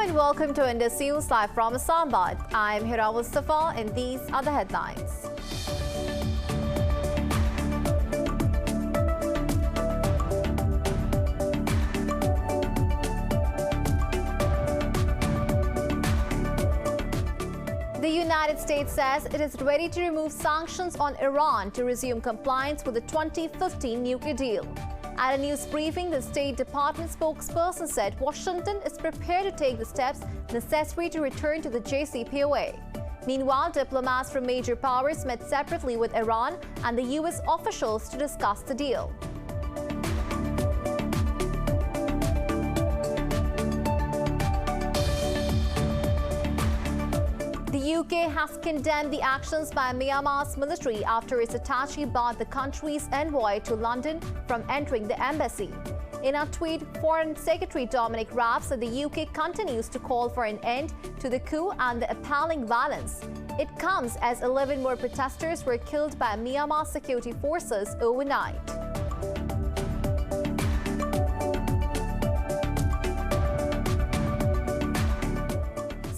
and welcome to Indus News live from Islamabad. I'm Hira Mustafa and these are the headlines. The United States says it is ready to remove sanctions on Iran to resume compliance with the 2015 nuclear deal. At a news briefing, the State Department spokesperson said Washington is prepared to take the steps necessary to return to the JCPOA. Meanwhile, diplomats from major powers met separately with Iran and the U.S. officials to discuss the deal. The UK has condemned the actions by Myanmar's military after its attaché barred the country's envoy to London from entering the embassy. In a tweet, Foreign Secretary Dominic Raab said the UK continues to call for an end to the coup and the appalling violence. It comes as 11 more protesters were killed by Myanmar security forces overnight.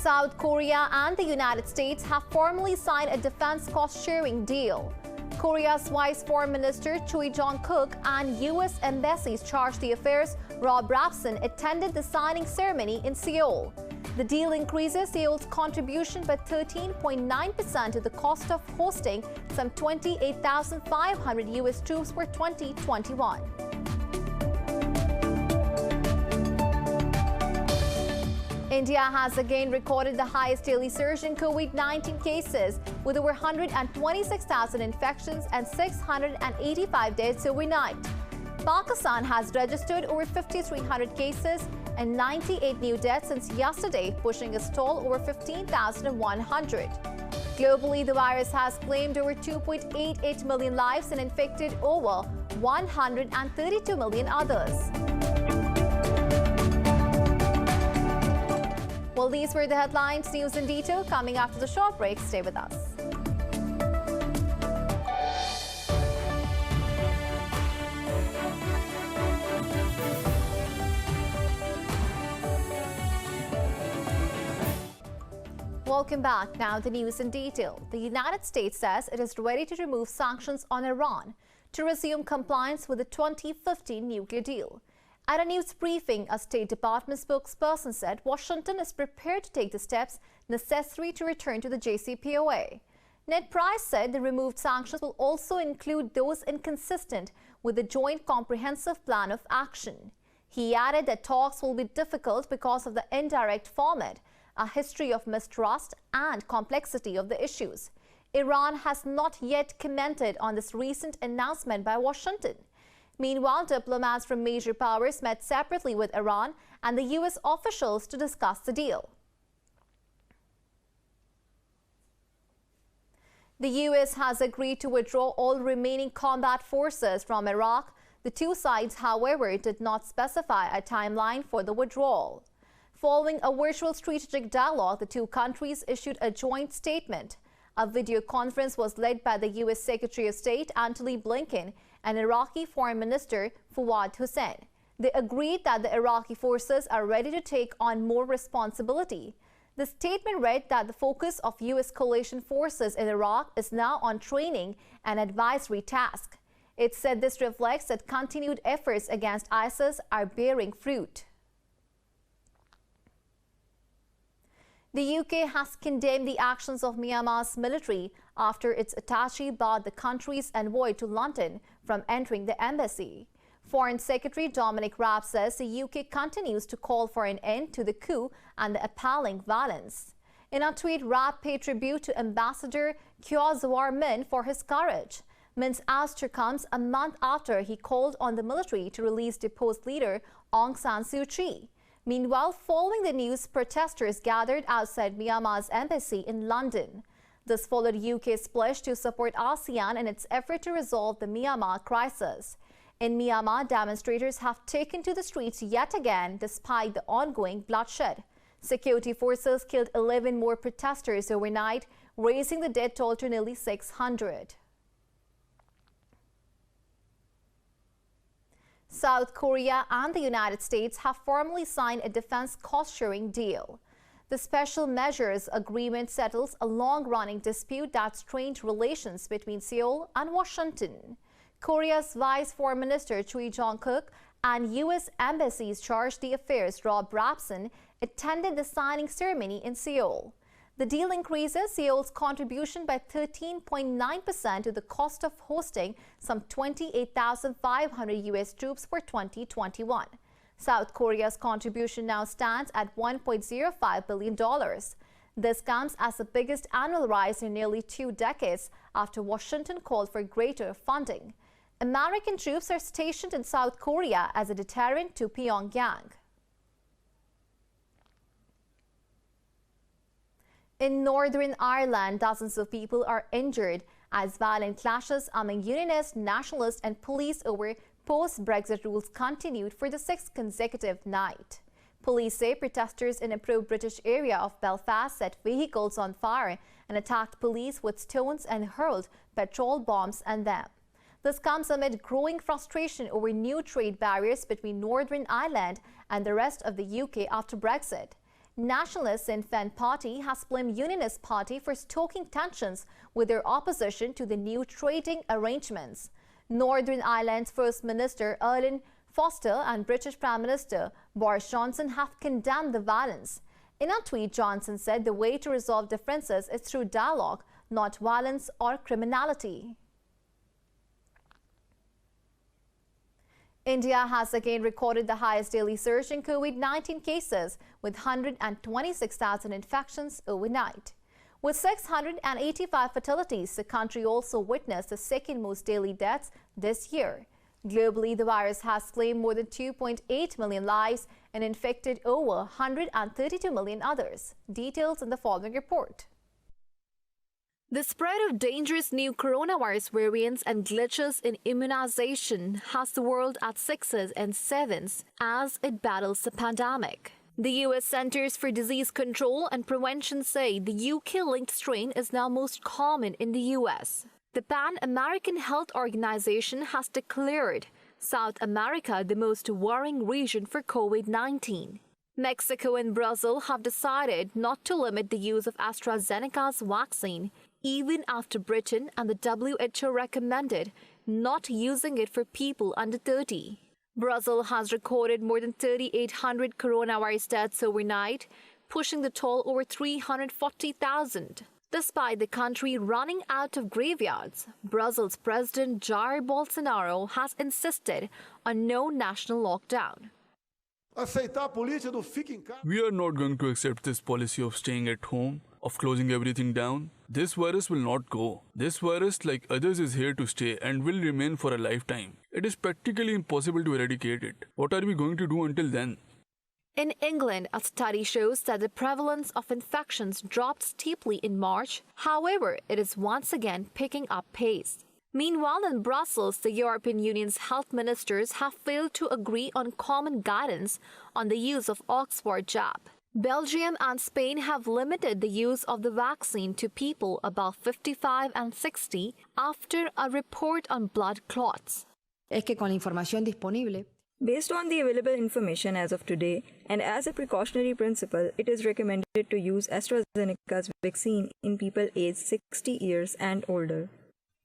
South Korea and the United States have formally signed a defense cost-sharing deal. Korea's Vice Foreign Minister Choi Jong-kook and U.S. Embassy's Charge d'Affaires Rob Rapson attended the signing ceremony in Seoul. The deal increases Seoul's contribution by 13.9% to the cost of hosting some 28,500 U.S. troops for 2021. India has again recorded the highest daily surge in COVID-19 cases, with over 126,000 infections and 685 deaths overnight. Pakistan has registered over 5,300 cases and 98 new deaths since yesterday, pushing its toll over 15,100. Globally, the virus has claimed over 2.88 million lives and infected over 132 million others. Well, these were the headlines. News in detail coming after the short break. Stay with us. Welcome back. Now the news in detail. The United States says it is ready to remove sanctions on Iran to resume compliance with the 2015 nuclear deal. At a news briefing, a State Department spokesperson said Washington is prepared to take the steps necessary to return to the JCPOA. Ned Price said the removed sanctions will also include those inconsistent with the Joint Comprehensive Plan of Action. He added that talks will be difficult because of the indirect format, a history of mistrust, and complexity of the issues. Iran has not yet commented on this recent announcement by Washington. Meanwhile, diplomats from major powers met separately with Iran and the U.S. officials to discuss the deal. The U.S. has agreed to withdraw all remaining combat forces from Iraq. The two sides, however, did not specify a timeline for the withdrawal. Following a virtual strategic dialogue, the two countries issued a joint statement. A video conference was led by the U.S. Secretary of State Antony Blinken and Iraqi Foreign Minister Fawad Hussein. They agreed that the Iraqi forces are ready to take on more responsibility. The statement read that the focus of U.S. coalition forces in Iraq is now on training and advisory tasks. It said this reflects that continued efforts against ISIS are bearing fruit. The UK has condemned the actions of Myanmar's military after its attaché barred the country's envoy to London from entering the embassy. Foreign Secretary Dominic Raab says the UK continues to call for an end to the coup and the appalling violence. In a tweet, Raab paid tribute to Ambassador Kyaw Zawar Min for his courage. Min's ouster comes a month after he called on the military to release deposed leader Aung San Suu Kyi. Meanwhile, following the news, protesters gathered outside Myanmar's embassy in London. This followed UK's pledge to support ASEAN in its effort to resolve the Myanmar crisis. In Myanmar, demonstrators have taken to the streets yet again despite the ongoing bloodshed. Security forces killed 11 more protesters overnight, raising the death toll to nearly 600. South Korea and the United States have formally signed a defense cost-sharing deal. The Special Measures Agreement settles a long-running dispute that strained relations between Seoul and Washington. Korea's Vice Foreign Minister Choi Jong-kook and U.S. Embassy's Charge d'Affaires Rob Rapson attended the signing ceremony in Seoul. The deal increases Seoul's contribution by 13.9% to the cost of hosting some 28,500 U.S. troops for 2021. South Korea's contribution now stands at $1.05 billion. This comes as the biggest annual rise in nearly 2 decades after Washington called for greater funding. American troops are stationed in South Korea as a deterrent to Pyongyang. In Northern Ireland, dozens of people are injured as violent clashes among unionists, nationalists and police over post-Brexit rules continued for the 6th consecutive night. Police say protesters in a pro-British area of Belfast set vehicles on fire and attacked police with stones and hurled petrol bombs at them. This comes amid growing frustration over new trade barriers between Northern Ireland and the rest of the UK after Brexit. Nationalist Sinn Féin Party has blamed Unionist Party for stoking tensions with their opposition to the new trading arrangements. Northern Ireland's First Minister Arlene Foster and British Prime Minister Boris Johnson have condemned the violence. In a tweet, Johnson said the way to resolve differences is through dialogue, not violence or criminality. India has again recorded the highest daily surge in COVID-19 cases with 126,000 infections overnight. With 685 fatalities, the country also witnessed the second most daily deaths this year. Globally, the virus has claimed more than 2.8 million lives and infected over 132 million others. Details in the following report. The spread of dangerous new coronavirus variants and glitches in immunization has the world at sixes and sevens as it battles the pandemic. The U.S. Centers for Disease Control and Prevention say the UK-linked strain is now most common in the U.S. The Pan-American Health Organization has declared South America the most worrying region for COVID-19. Mexico and Brazil have decided not to limit the use of AstraZeneca's vaccine, even after Britain and the WHO recommended not using it for people under 30. Brazil has recorded more than 3,800 coronavirus deaths overnight, pushing the toll over 340,000. Despite the country running out of graveyards, Brazil's President Jair Bolsonaro has insisted on no national lockdown. We are not going to accept this policy of staying at home, of closing everything down. This virus will not go. This virus, like others, is here to stay and will remain for a lifetime. It is practically impossible to eradicate it. What are we going to do until then? In England, a study shows that the prevalence of infections dropped steeply in March. However, it is once again picking up pace. Meanwhile, in Brussels, the European Union's health ministers have failed to agree on common guidance on the use of Oxford jab. Belgium and Spain have limited the use of the vaccine to people above 55 and 60 after a report on blood clots. Based on the available information as of today, and as a precautionary principle, it is recommended to use AstraZeneca's vaccine in people aged 60 years and older.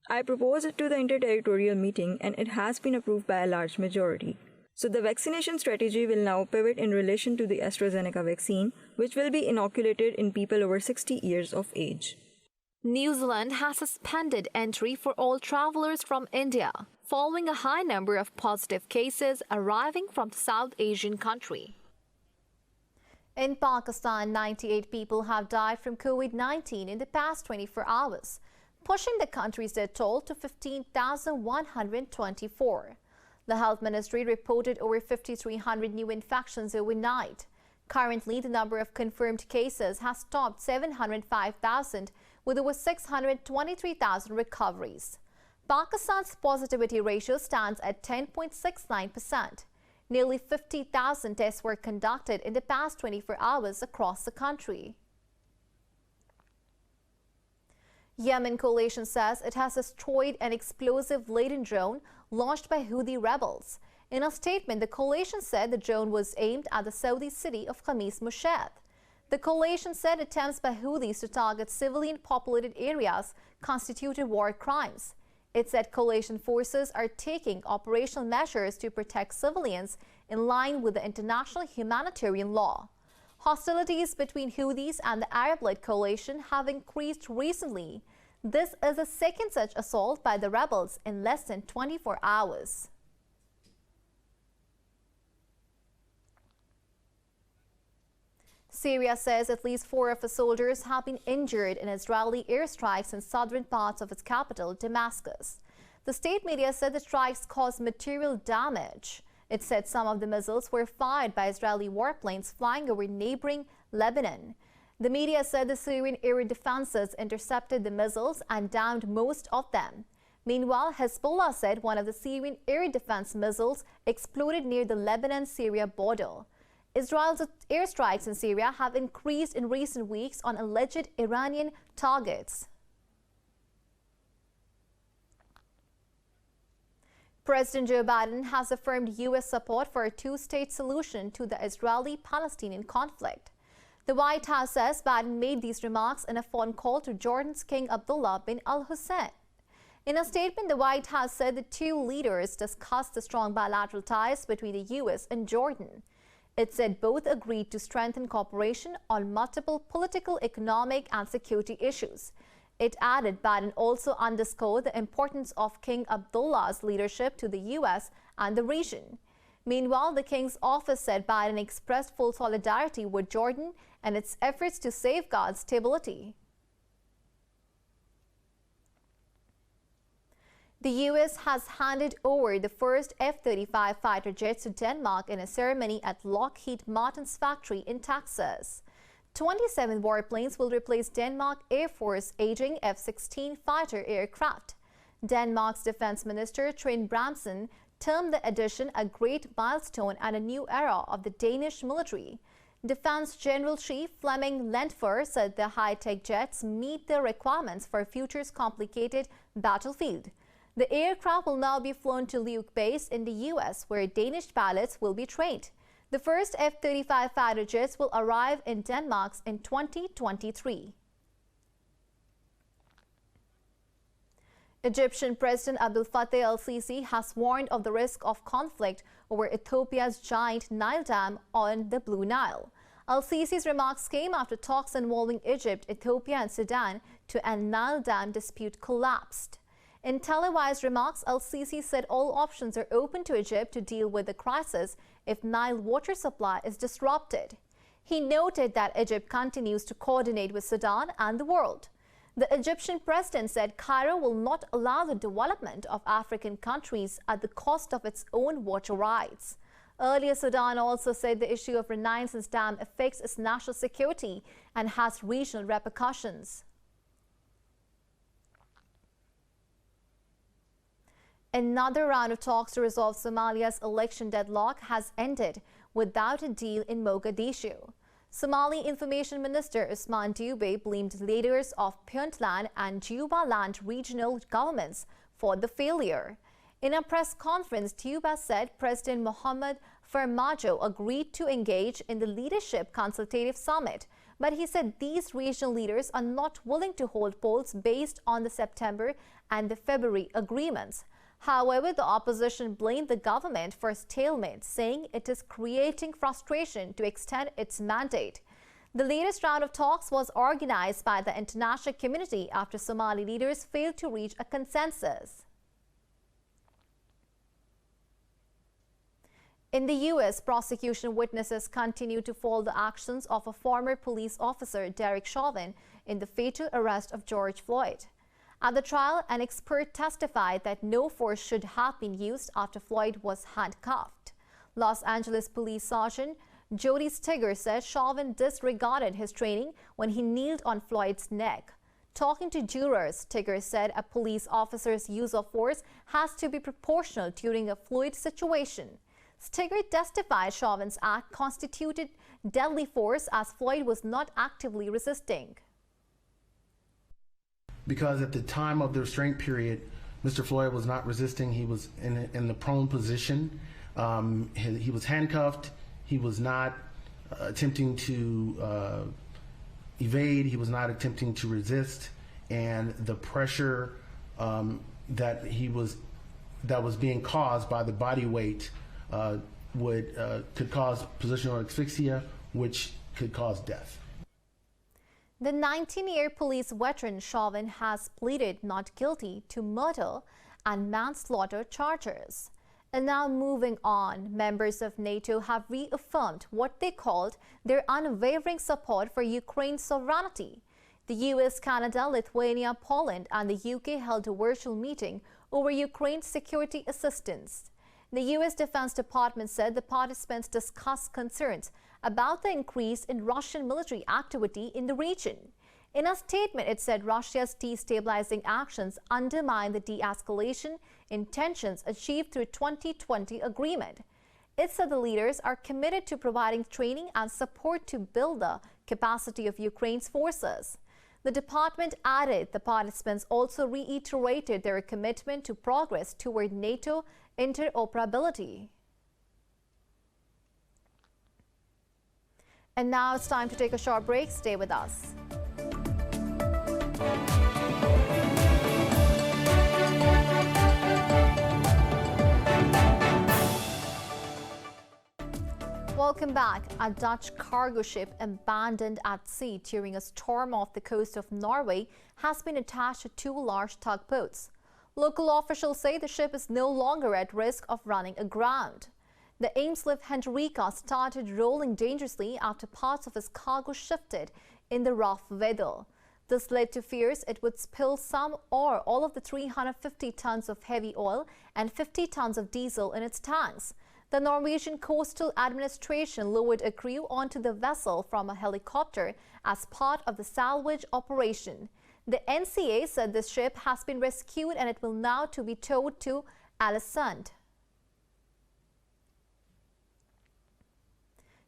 I proposed it to the interterritorial meeting and it has been approved by a large majority. So the vaccination strategy will now pivot in relation to the AstraZeneca vaccine, which will be inoculated in people over 60 years of age. New Zealand has suspended entry for all travelers from India, following a high number of positive cases arriving from the South Asian country. In Pakistan, 98 people have died from COVID-19 in the past 24 hours, pushing the country's death toll to 15,124. The health ministry reported over 5,300 new infections overnight. Currently, the number of confirmed cases has topped 705,000, with over 623,000 recoveries. Pakistan's positivity ratio stands at 10.69%. Nearly 50,000 tests were conducted in the past 24 hours across the country. Yemen coalition says it has destroyed an explosive Laden drone launched by Houdi rebels. In a statement, the coalition said the drone was aimed at the Saudi city of Khamis Mushat. The coalition said attempts by Houthis to target civilian populated areas constituted war crimes. It said coalition forces are taking operational measures to protect civilians in line with the international humanitarian law. Hostilities between Houthis and the Arab-led coalition have increased recently. This is the second such assault by the rebels in less than 24 hours. Syria says at least 4 of its soldiers have been injured in Israeli airstrikes in southern parts of its capital, Damascus. The state media said the strikes caused material damage. It said some of the missiles were fired by Israeli warplanes flying over neighboring Lebanon. The media said the Syrian air defenses intercepted the missiles and downed most of them. Meanwhile, Hezbollah said one of the Syrian air defense missiles exploded near the Lebanon-Syria border. Israel's airstrikes in Syria have increased in recent weeks on alleged Iranian targets. President Joe Biden has affirmed U.S. support for a two-state solution to the Israeli-Palestinian conflict. The White House says Biden made these remarks in a phone call to Jordan's King Abdullah bin al-Hussein. In a statement, the White House said the two leaders discussed the strong bilateral ties between the U.S. and Jordan. It said both agreed to strengthen cooperation on multiple political, economic, and security issues. It added Biden also underscored the importance of King Abdullah's leadership to the U.S. and the region. Meanwhile, the King's office said Biden expressed full solidarity with Jordan and its efforts to safeguard stability. The U.S. has handed over the first F-35 fighter jets to Denmark in a ceremony at Lockheed Martin's factory in Texas. 27 warplanes will replace Denmark Air Force aging F-16 fighter aircraft. Denmark's Defense Minister Trine Bramsen termed the addition a great milestone and a new era of the Danish military. Defense General Chief Flemming Lentfer said the high-tech jets meet the requirements for future's complicated battlefield. The aircraft will now be flown to Luke Base in the U.S., where Danish pilots will be trained. The first F-35 fighter jets will arrive in Denmark in 2023. Egyptian President Abdel Fattah el-Sisi has warned of the risk of conflict over Ethiopia's giant Nile Dam on the Blue Nile. El-Sisi's remarks came after talks involving Egypt, Ethiopia, and Sudan to end Nile Dam dispute collapsed. In televised remarks, el-Sisi said all options are open to Egypt to deal with the crisis if Nile water supply is disrupted. He noted that Egypt continues to coordinate with Sudan and the world. The Egyptian president said Cairo will not allow the development of African countries at the cost of its own water rights. Earlier, Sudan also said the issue of Renaissance Dam affects its national security and has regional repercussions. Another round of talks to resolve Somalia's election deadlock has ended without a deal in Mogadishu. Somali Information Minister Usman Dube blamed leaders of Puntland and Jubaland regional governments for the failure. In a press conference, Dube said President Mohamed Farmajo agreed to engage in the Leadership Consultative Summit, but he said these regional leaders are not willing to hold polls based on the September and the February agreements. However, the opposition blamed the government for stalemate, saying it is creating frustration to extend its mandate. The latest round of talks was organized by the international community after Somali leaders failed to reach a consensus. In the U.S., prosecution witnesses continue to follow the actions of a former police officer, Derek Chauvin, in the fatal arrest of George Floyd. At the trial, an expert testified that no force should have been used after Floyd was handcuffed. Los Angeles Police Sergeant Jody Stigger said Chauvin disregarded his training when he kneeled on Floyd's neck. Talking to jurors, Stigger said a police officer's use of force has to be proportional during a fluid situation. Stigger testified Chauvin's act constituted deadly force as Floyd was not actively resisting. Because at the time of the restraint period, Mr. Floyd was not resisting. He was in the prone position. He was handcuffed. He was not attempting to evade. He was not attempting to resist, and the pressure that was being caused by the body weight could cause positional asphyxia, which could cause death. The 19-year police veteran Chauvin has pleaded not guilty to murder and manslaughter charges. And now moving on, members of NATO have reaffirmed what they called their unwavering support for Ukraine's sovereignty. The US, Canada, Lithuania, Poland and the UK held a virtual meeting over Ukraine's security assistance. The US Defense Department said the participants discussed concerns about the increase in Russian military activity in the region. In a statement, it said Russia's destabilizing actions undermine the de-escalation intentions achieved through 2020 agreement. It said the leaders are committed to providing training and support to build the capacity of Ukraine's forces. The department added the participants also reiterated their commitment to progress toward NATO interoperability. And now it's time to take a short break. Stay with us. Welcome back. A Dutch cargo ship abandoned at sea during a storm off the coast of Norway has been attached to two large tugboats. Local officials say the ship is no longer at risk of running aground. The Eemslift Hendrika started rolling dangerously after parts of its cargo shifted in the rough weather. This led to fears it would spill some or all of the 350 tons of heavy oil and 50 tons of diesel in its tanks. The Norwegian Coastal Administration lowered a crew onto the vessel from a helicopter as part of the salvage operation. The NCA said this ship has been rescued and it will now to be towed to Alisund.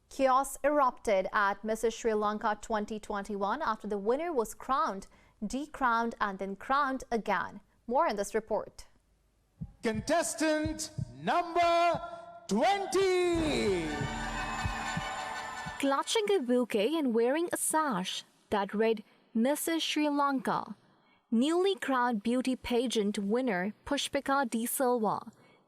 Chaos erupted at Mrs. Sri Lanka 2021 after the winner was crowned, decrowned and then crowned again. More in this report. Contestant number 20. Clutching a bouquet and wearing a sash that read Mrs. Sri Lanka, newly crowned beauty pageant winner Pushpika De Silva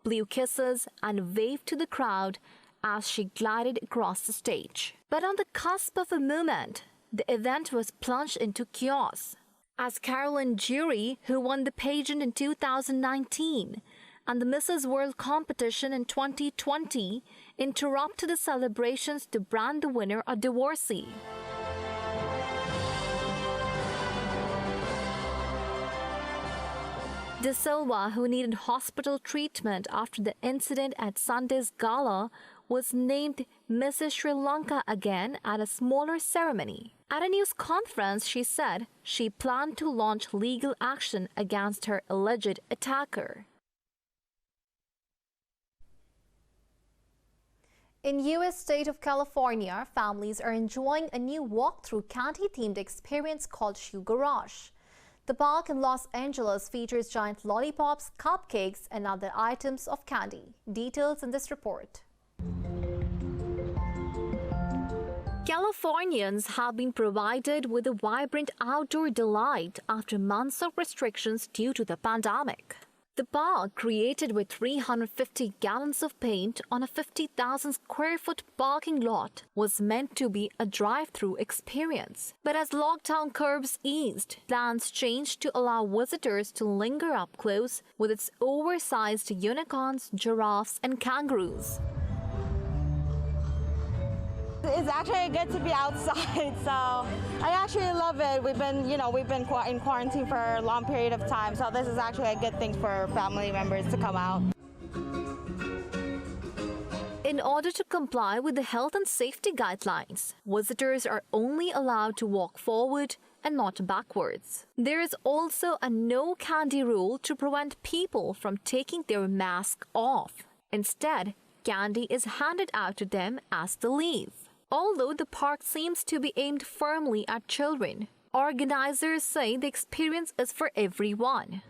blew kisses and waved to the crowd as she glided across the stage. But on the cusp of a moment, the event was plunged into chaos as Carolyn Jury, who won the pageant in 2019 and the Mrs. World competition in 2020, interrupted the celebrations to brand the winner a divorcee. De Silva, who needed hospital treatment after the incident at Sunday's gala, was named Mrs. Sri Lanka again at a smaller ceremony. At a news conference, she said she planned to launch legal action against her alleged attacker. In U.S. state of California, families are enjoying a new walk-through candy-themed experience called Sugar Rush. The park in Los Angeles features giant lollipops, cupcakes, and other items of candy. Details in this report. Californians have been provided with a vibrant outdoor delight after months of restrictions due to the pandemic. The park, created with 350 gallons of paint on a 50,000 square foot parking lot, was meant to be a drive-through experience. But as lockdown curbs eased, plans changed to allow visitors to linger up close with its oversized unicorns, giraffes, and kangaroos. It's actually good to be outside, so I actually love it. We've been in quarantine for a long period of time, so this is actually a good thing for family members to come out. In order to comply with the health and safety guidelines, visitors are only allowed to walk forward and not backwards. There is also a no candy rule to prevent people from taking their mask off. Instead, candy is handed out to them as they leave. Although the park seems to be aimed firmly at children, organizers say the experience is for everyone.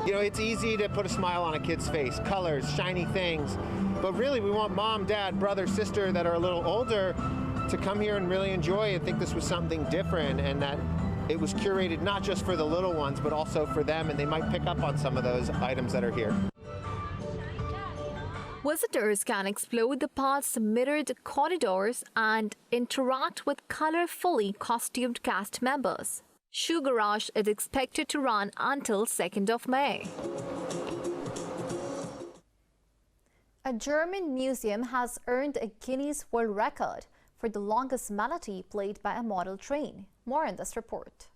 You know, it's easy to put a smile on a kid's face, colors, shiny things, but really we want mom, dad, brother, sister that are a little older to come here and really enjoy and think this was something different and that it was curated not just for the little ones, but also for them, and they might pick up on some of those items that are here. Visitors can explore the park's mirrored corridors and interact with colorfully costumed cast members. Shoe Garage is expected to run until 2nd of May. A German museum has earned a Guinness World Record for the longest melody played by a model train. More in this report.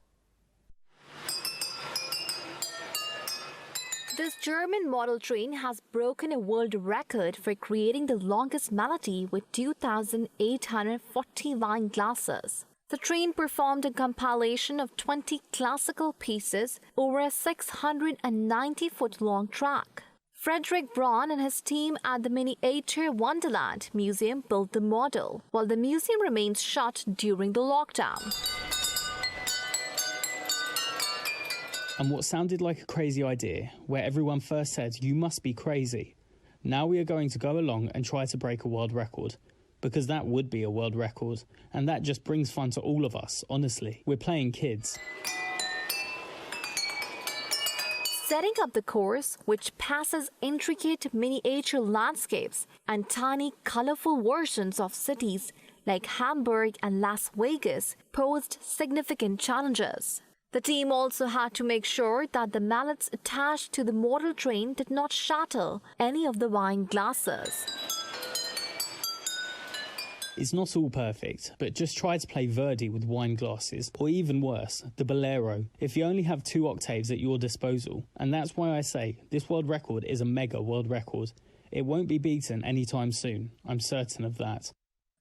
This German model train has broken a world record for creating the longest melody with 2,840 wine glasses. The train performed a compilation of 20 classical pieces over a 690-foot-long track. Frederick Braun and his team at the Miniature Wonderland Museum built the model, while the museum remains shut during the lockdown. And what sounded like a crazy idea, where everyone first said, "You must be crazy," now we are going to go along and try to break a world record. Because that would be a world record, and that just brings fun to all of us, honestly. We're playing kids. Setting up the course, which passes intricate miniature landscapes and tiny, colorful versions of cities like Hamburg and Las Vegas, posed significant challenges. The team also had to make sure that the mallets attached to the model train did not shatter any of the wine glasses. It's not all perfect, but just try to play Verdi with wine glasses, or even worse, the Bolero, if you only have 2 octaves at your disposal. And that's why I say this world record is a mega world record. It won't be beaten anytime soon, I'm certain of that.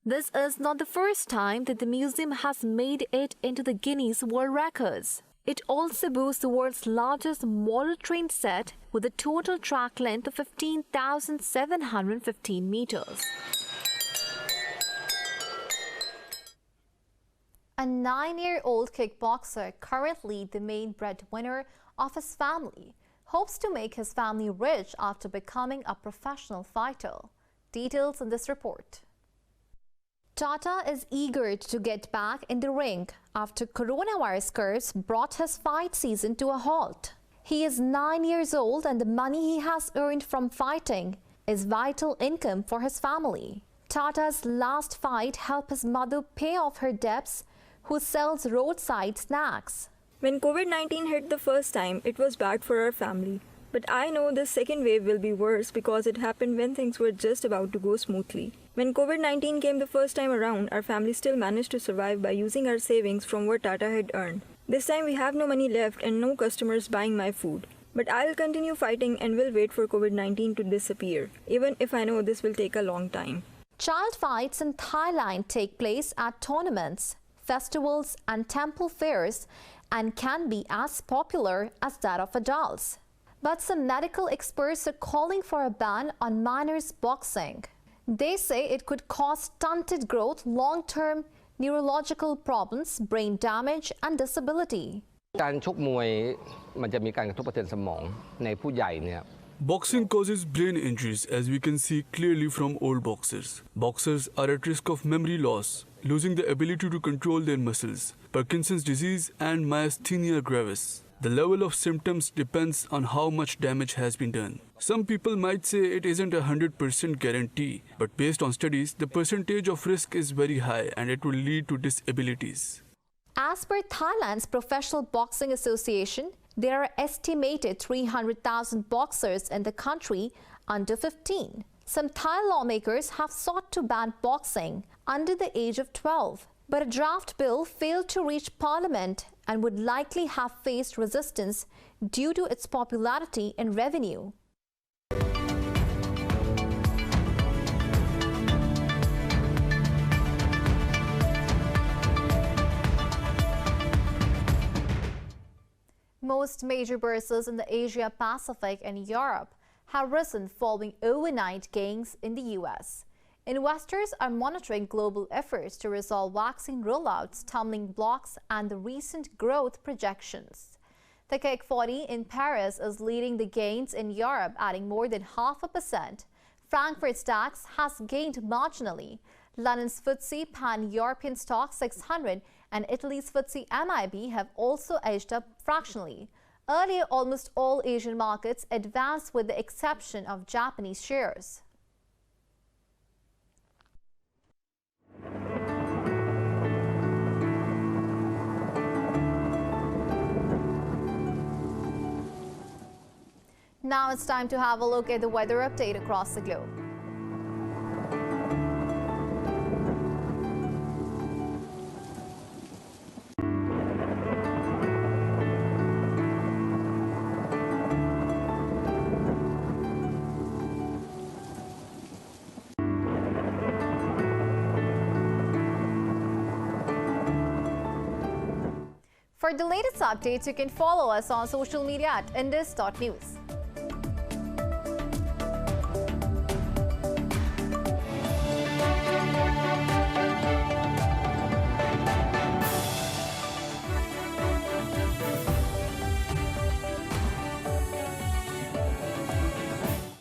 This is not the first time that the museum has made it into the Guinness World Records. It also boasts the world's largest model train set with a total track length of 15,715 meters. A 9-year-old kickboxer, currently the main breadwinner of his family, hopes to make his family rich after becoming a professional fighter. Details in this report. Tata is eager to get back in the ring after coronavirus curse brought his fight season to a halt. He is 9 years old and the money he has earned from fighting is vital income for his family. Tata's last fight helped his mother pay off her debts, who sells roadside snacks. When COVID-19 hit the first time, it was bad for our family. But I know the second wave will be worse because it happened when things were just about to go smoothly. When COVID-19 came the first time around, our family still managed to survive by using our savings from what Tata had earned. This time we have no money left and no customers buying my food. But I'll continue fighting and will wait for COVID-19 to disappear, even if I know this will take a long time. Child fights in Thailand take place at tournaments, festivals and temple fairs and can be as popular as that of adults. But some medical experts are calling for a ban on minors boxing. They say it could cause stunted growth, long-term neurological problems, brain damage and disability. การชกมวยมันจะมีการกระทบกระเทือนสมองในผู้ใหญ่เนี่ย Boxing causes brain injuries, as we can see clearly from old boxers. Boxers are at risk of memory loss, losing the ability to control their muscles, Parkinson's disease and myasthenia gravis. The level of symptoms depends on how much damage has been done. Some people might say it isn't 100% guarantee, but based on studies, the percentage of risk is very high and it will lead to disabilities. As per Thailand's Professional Boxing Association, there are estimated 300,000 boxers in the country under 15. Some Thai lawmakers have sought to ban boxing under the age of 12, but a draft bill failed to reach Parliament and would likely have faced resistance due to its popularity and revenue. Most major bourses in the Asia Pacific and Europe have risen following overnight gains in the US. Investors are monitoring global efforts to resolve vaccine rollouts, stumbling blocks, and the recent growth projections. The CAC 40 in Paris is leading the gains in Europe, adding more than 0.5%. Frankfurt's DAX has gained marginally. London's FTSE Pan-European Stock 600 and Italy's FTSE MIB have also edged up fractionally. Earlier, almost all Asian markets advanced with the exception of Japanese shares. Now it's time to have a look at the weather update across the globe. For the latest updates, you can follow us on social media at indus.news.